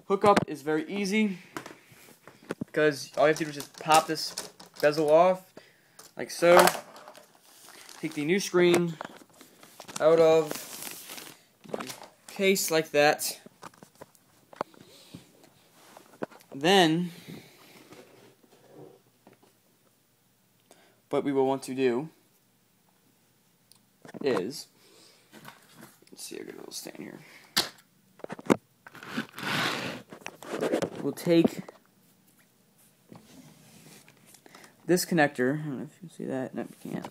hookup is very easy because all you have to do is just pop this bezel off, like so. Take the new screen out of the case like that. Then, what we will want to do is, let's see, I'll get a little stand here. We'll take this connector. I don't know if you can see that. No, you can't.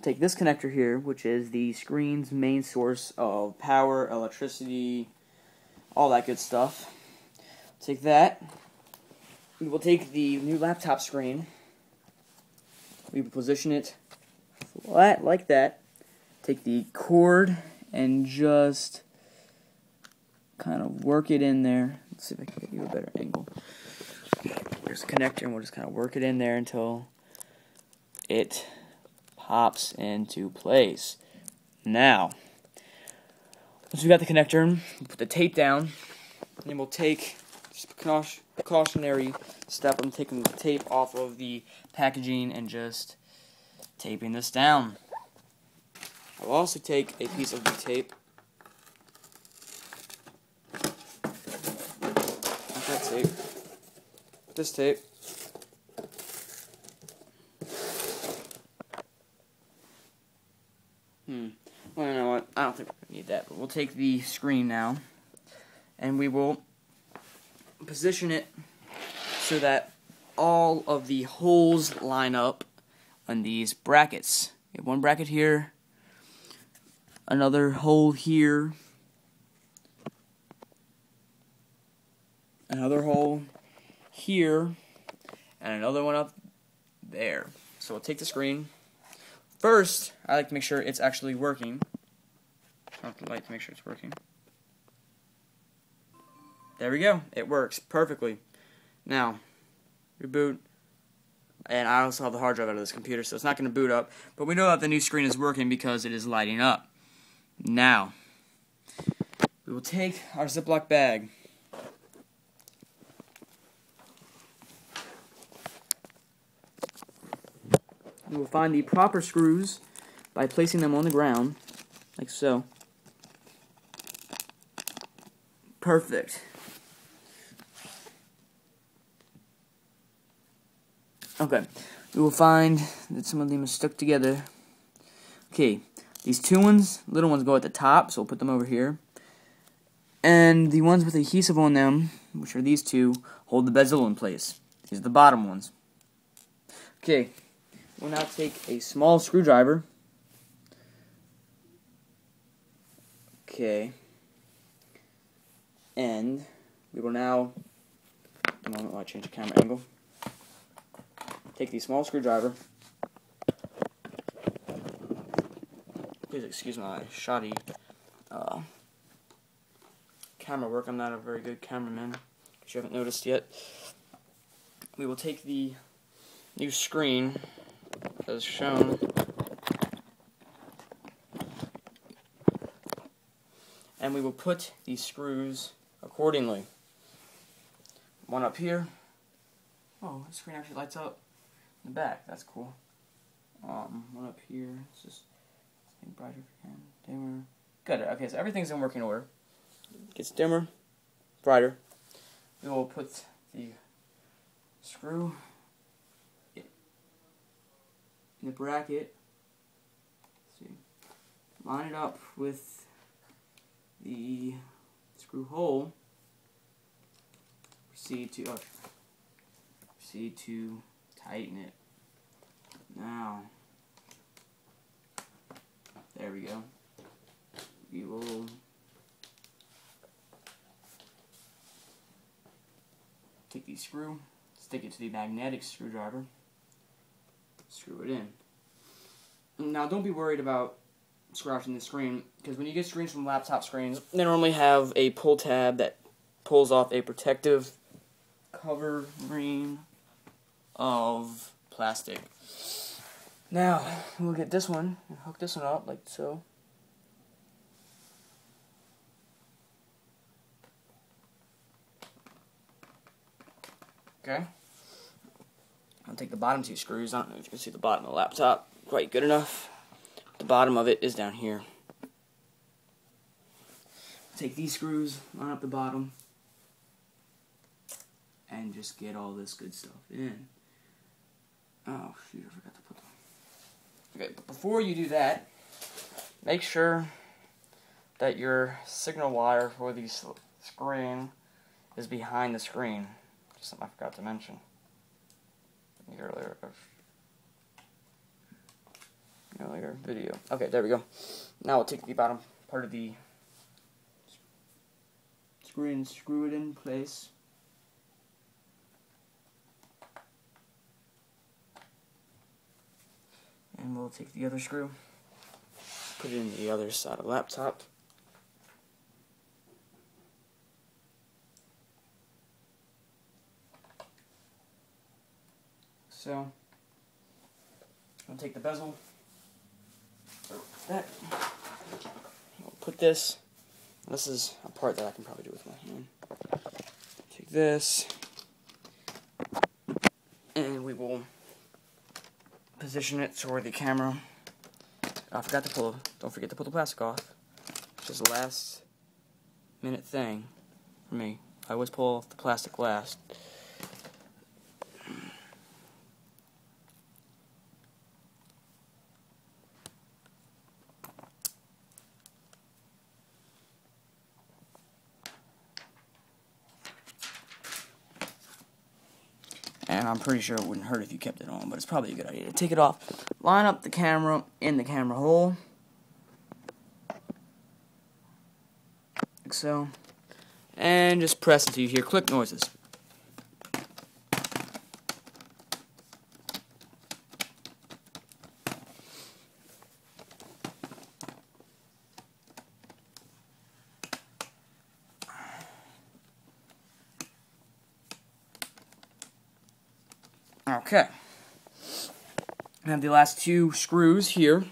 Take this connector here, which is the screen's main source of power, electricity, all that good stuff. Take that. We will take the new laptop screen. We will position it flat like that. Take the cord and just kind of work it in there. Let's see if I can get you a better angle. There's a connector, and we'll just kind of work it in there until it pops into place. Now, once we got the connector, we'll put the tape down, and then we'll take just a precautionary step. I'm taking the tape off of the packaging and just taping this down. I'll also take a piece of the tape. Not that tape. This tape. Well, you know what? I don't think we're going to need that, but we'll take the screen now, and we will position it so that all of the holes line up on these brackets. We have one bracket here, another hole here, another hole here, and another one up there. So we'll take the screen. First, I like to make sure it's actually working. Turn off the light to make sure it's working. There we go. It works perfectly. Now, reboot. And I also have the hard drive out of this computer, so it's not going to boot up. But we know that the new screen is working because it is lighting up. Now, we will take our Ziploc bag. We will find the proper screws by placing them on the ground, like so. Perfect. Okay, we will find that some of them are stuck together. Okay, these two ones, little ones, go at the top, so we'll put them over here. And the ones with adhesive on them, which are these two, hold the bezel in place. These are the bottom ones. Okay. We'll now take a small screwdriver. Okay. And we will now, a moment while I change the camera angle. Take the small screwdriver. Please excuse my shoddy camera work. I'm not a very good cameraman, if you haven't noticed yet. We will take the new screen, as shown, and we will put these screws accordingly. One up here. Oh, the screen actually lights up in the back. That's cool. One up here. It's just make brighter if you can. Dimmer. Good. Okay, so everything's in working order. Gets dimmer, brighter. We will put the screw in the bracket. Let's see, line it up with the screw hole. Proceed to tighten it. Now, there we go. We will take the screw, stick it to the magnetic screwdriver, screw it in. Now, don't be worried about scratching the screen, because when you get screens from laptop screens, they normally have a pull tab that pulls off a protective covering of plastic. Now, we'll get this one and hook this one up like so. Okay. I'll take the bottom two screws. I don't know if you can see the bottom of the laptop quite good enough. The bottom of it is down here. Take these screws, line up the bottom, and just get all this good stuff in. Oh, shoot, I forgot to put them. Okay, but before you do that, make sure that your signal wire for the screen is behind the screen. Just something I forgot to mention in the earlier video. Okay, there we go. Now we'll take the bottom part of the screen and screw it in place. And we'll take the other screw, put it in the other side of the laptop. So, I'll take the bezel, that. We'll put this. This is a part that I can probably do with my hand. Take this, and we will position it toward the camera. I forgot to pull. Don't forget to pull the plastic off. It's just a last minute thing for me. I always pull off the plastic last. And I'm pretty sure it wouldn't hurt if you kept it on, but it's probably a good idea to take it off. Line up the camera in the camera hole, like so, and just press until you hear click noises. Okay, I have the last two screws here,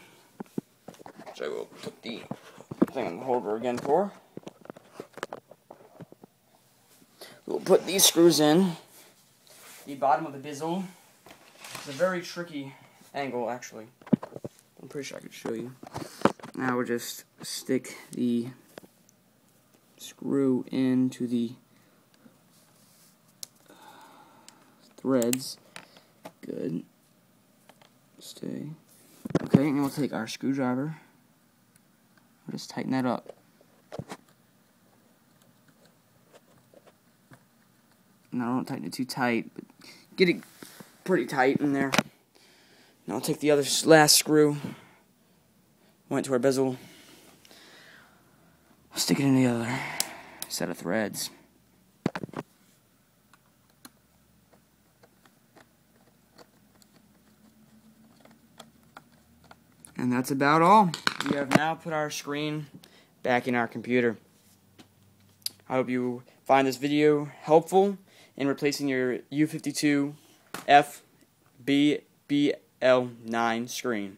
which I will put the thing in the holder again for. We'll put these screws in. The bottom of the bezel is a very tricky angle, actually. I'm pretty sure I could show you. Now we'll just stick the screw into the threads. Good. Stay. Okay, and we'll take our screwdriver. We'll just tighten that up. Now don't tighten it too tight, but get it pretty tight in there. Now I'll take the other last screw, went to our bezel, stick it in the other set of threads. And that's about all. We have now put our screen back in our computer. I hope you find this video helpful in replacing your U52F BBL9 screen.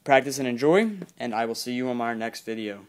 Practice and enjoy, and I will see you on our next video.